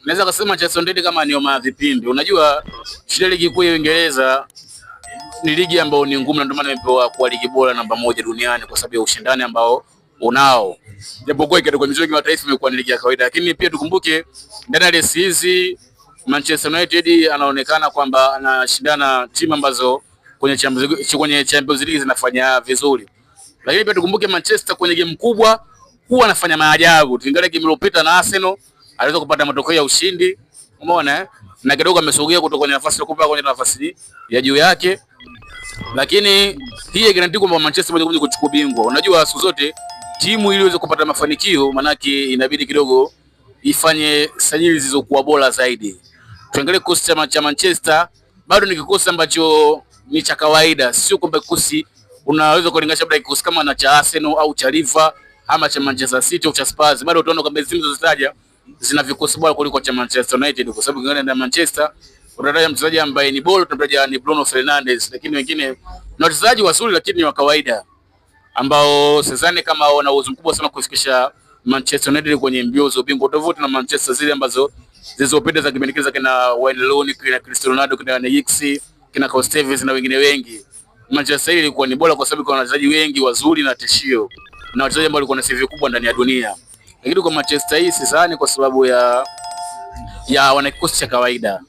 naweza kusema Manchester United kama ni oma vipindi. Unajua shida ligi kuu ya Uingereza ni ligi ambayo ni ngumu, na ndio maana imepewa kuwa ligi bora namba 1 duniani kwa sababu ya ushindani ambao unao. Japokuwa kwa michezo ya kimataifa imekuwa ni ligi ya kawaida, lakini pia tukumbuke ndani ya race hizi Manchester United anaonekana kwamba anashindana timu ambazo kwenye Champions League zinafanya vizuri. Lakini pia tukumbuke Manchester kwenye game kubwa huwa anafanya maajabu. Tuangalie game iliyopita na Arsenal, aliweza kupata matokeo ya ushindi. Umeona na kidogo amesogea kutoka kwenye nafasi ya kupa kwenye nafasi ya juu yake. Lakini hii guarantee kwamba Manchester moja kwa moja kuchukua bingwa. Unajua siku zote timu ili iweze kupata mafanikio manake inabidi kidogo ifanye sajili zilizokuwa bora zaidi. Tuangalie kikosi cha Manchester, bado ni kikosi ambacho ni cha kawaida, sio kwamba kikosi unaweza kulinganisha labda kikosi kama na cha Arsenal au cha Liverpool ama cha Manchester City au cha Spurs. Bado utaona kwamba timu zilizotaja zina vikosi bora kuliko cha Manchester United, kwa sababu ngani na Manchester unataja mchezaji ambaye ni bora, tunataja ni Bruno Fernandes, lakini wengine ni wachezaji wazuri lakini ni wa kawaida ambao sidhani kama wana uwezo mkubwa sana kufikisha Manchester United kwenye mbio za ubingwa, tofauti na Manchester zile ambazo zilizopita za kipendekeza kina Wayne Rooney, kina Cristiano Ronaldo, kina Neyix, kina Kostovs na wengine wengi. Manchester ilikuwa ni bora kwa sababu kuna wachezaji wengi wazuri na tishio na wachezaji ambao walikuwa na CV kubwa ndani ya dunia. Lakini kwa Manchester hii sidhani kwa sababu ya wana kikosi cha kawaida.